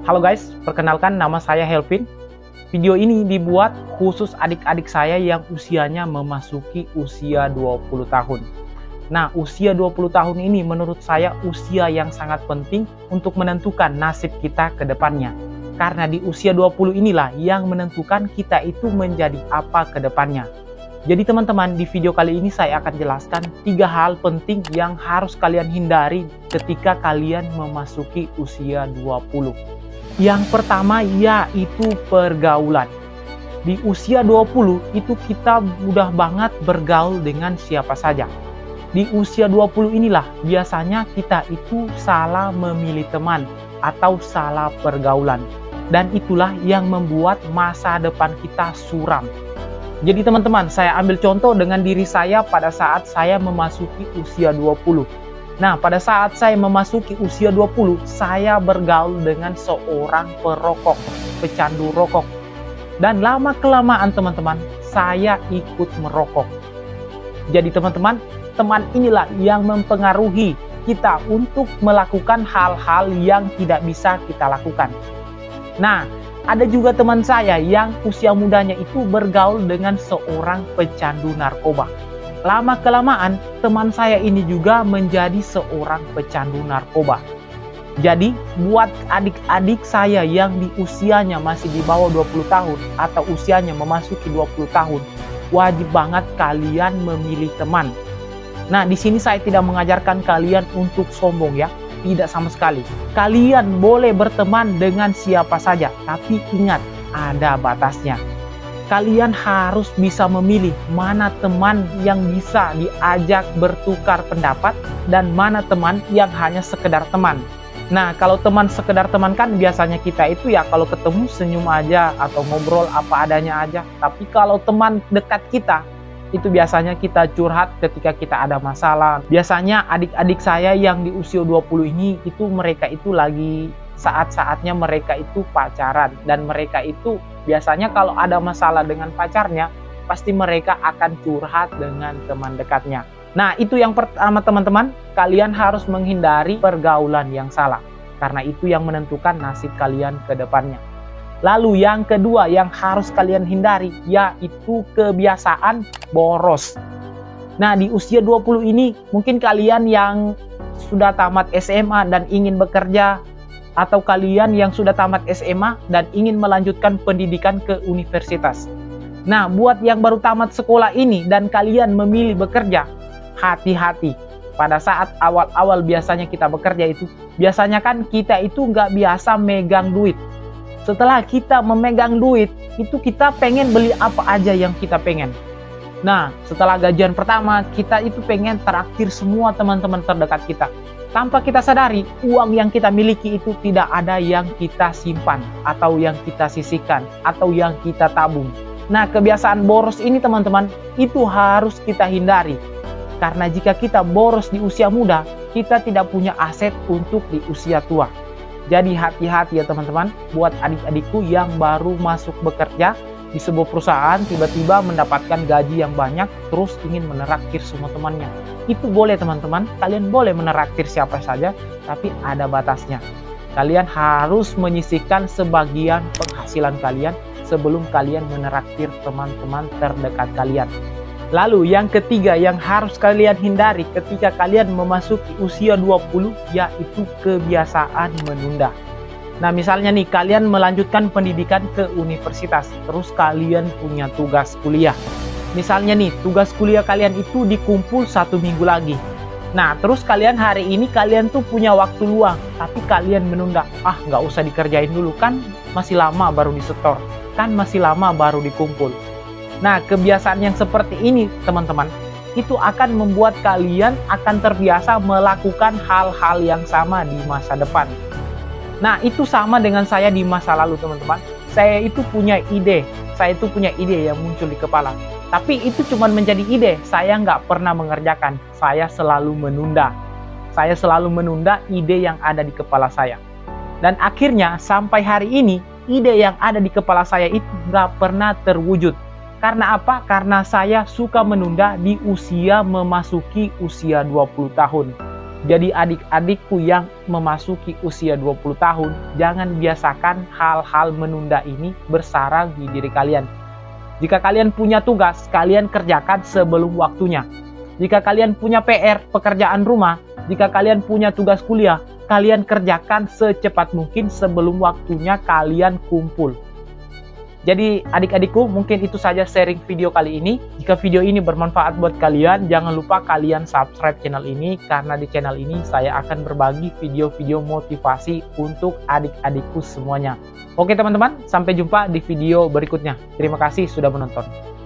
Halo guys, perkenalkan nama saya Helvin. Video ini dibuat khusus adik-adik saya yang usianya memasuki usia 20 tahun. Nah, usia 20 tahun ini menurut saya usia yang sangat penting untuk menentukan nasib kita ke depannya. Karena di usia 20 inilah yang menentukan kita itu menjadi apa ke depannya. Jadi teman-teman, di video kali ini saya akan jelaskan 3 hal penting yang harus kalian hindari ketika kalian memasuki usia 20. Yang pertama yaitu pergaulan. Di usia 20 itu kita mudah banget bergaul dengan siapa saja. Di usia 20 inilah biasanya kita itu salah memilih teman atau salah pergaulan. Dan itulah yang membuat masa depan kita suram. Jadi teman-teman, saya ambil contoh dengan diri saya pada saat saya memasuki usia 20. Nah, pada saat saya memasuki usia 20, saya bergaul dengan seorang perokok, pecandu rokok. Dan lama-kelamaan teman-teman, saya ikut merokok. Jadi teman-teman, teman inilah yang mempengaruhi kita untuk melakukan hal-hal yang tidak bisa kita lakukan. Nah, ada juga teman saya yang usia mudanya itu bergaul dengan seorang pecandu narkoba. Lama-kelamaan, teman saya ini juga menjadi seorang pecandu narkoba. Jadi, buat adik-adik saya yang di usianya masih di bawah 20 tahun atau usianya memasuki 20 tahun, wajib banget kalian memilih teman. Nah, di sini saya tidak mengajarkan kalian untuk sombong ya. Tidak sama sekali. Kalian boleh berteman dengan siapa saja, tapi ingat, ada batasnya. Kalian harus bisa memilih mana teman yang bisa diajak bertukar pendapat dan mana teman yang hanya sekedar teman. Nah, kalau teman sekedar teman kan biasanya kita itu ya kalau ketemu senyum aja atau ngobrol apa adanya aja. Tapi kalau teman dekat kita, itu biasanya kita curhat ketika kita ada masalah. Biasanya adik-adik saya yang di usia 20 ini itu mereka itu lagi saat-saatnya mereka itu pacaran. Dan mereka itu biasanya kalau ada masalah dengan pacarnya, pasti mereka akan curhat dengan teman dekatnya. Nah, itu yang pertama teman-teman, kalian harus menghindari pergaulan yang salah. Karena itu yang menentukan nasib kalian ke depannya. Lalu yang kedua yang harus kalian hindari yaitu kebiasaan boros. Nah, di usia 20 ini mungkin kalian yang sudah tamat SMA dan ingin bekerja, atau kalian yang sudah tamat SMA dan ingin melanjutkan pendidikan ke universitas. Nah, buat yang baru tamat sekolah ini dan kalian memilih bekerja, hati-hati. Pada saat awal-awal biasanya kita bekerja itu, biasanya kan kita itu nggak biasa megang duit. Setelah kita memegang duit, itu kita pengen beli apa aja yang kita pengen. Nah, setelah gajian pertama, kita itu pengen traktir semua teman-teman terdekat kita. Tanpa kita sadari, uang yang kita miliki itu tidak ada yang kita simpan, atau yang kita sisihkan, atau yang kita tabung. Nah, kebiasaan boros ini teman-teman, itu harus kita hindari. Karena jika kita boros di usia muda, kita tidak punya aset untuk di usia tua. Jadi hati-hati ya teman-teman, buat adik-adikku yang baru masuk bekerja di sebuah perusahaan, tiba-tiba mendapatkan gaji yang banyak, terus ingin menraktir semua temannya. Itu boleh teman-teman, kalian boleh menraktir siapa saja, tapi ada batasnya. Kalian harus menyisihkan sebagian penghasilan kalian sebelum kalian menraktir teman-teman terdekat kalian. Lalu yang ketiga yang harus kalian hindari ketika kalian memasuki usia 20 yaitu kebiasaan menunda. Nah, misalnya nih kalian melanjutkan pendidikan ke universitas, terus kalian punya tugas kuliah. Misalnya nih tugas kuliah kalian itu dikumpul 1 minggu lagi. Nah, terus kalian hari ini kalian tuh punya waktu luang, tapi kalian menunda. Ah, nggak usah dikerjain dulu, kan masih lama baru disetor, kan masih lama baru dikumpul. Nah, kebiasaan yang seperti ini teman-teman, itu akan membuat kalian akan terbiasa melakukan hal-hal yang sama di masa depan. Nah, itu sama dengan saya di masa lalu teman-teman. Saya itu punya ide yang muncul di kepala. Tapi itu cuma menjadi ide, saya nggak pernah mengerjakan. Saya selalu menunda. Saya selalu menunda ide yang ada di kepala saya. Dan akhirnya sampai hari ini, ide yang ada di kepala saya itu nggak pernah terwujud. Karena apa? Karena saya suka menunda di usia memasuki usia 20 tahun. Jadi adik-adikku yang memasuki usia 20 tahun, jangan biasakan hal-hal menunda ini bersarang di diri kalian. Jika kalian punya tugas, kalian kerjakan sebelum waktunya. Jika kalian punya PR, pekerjaan rumah, jika kalian punya tugas kuliah, kalian kerjakan secepat mungkin sebelum waktunya kalian kumpul. Jadi adik-adikku, mungkin itu saja sharing video kali ini. Jika video ini bermanfaat buat kalian, jangan lupa kalian subscribe channel ini, karena di channel ini saya akan berbagi video-video motivasi untuk adik-adikku semuanya. Oke teman-teman, sampai jumpa di video berikutnya. Terima kasih sudah menonton.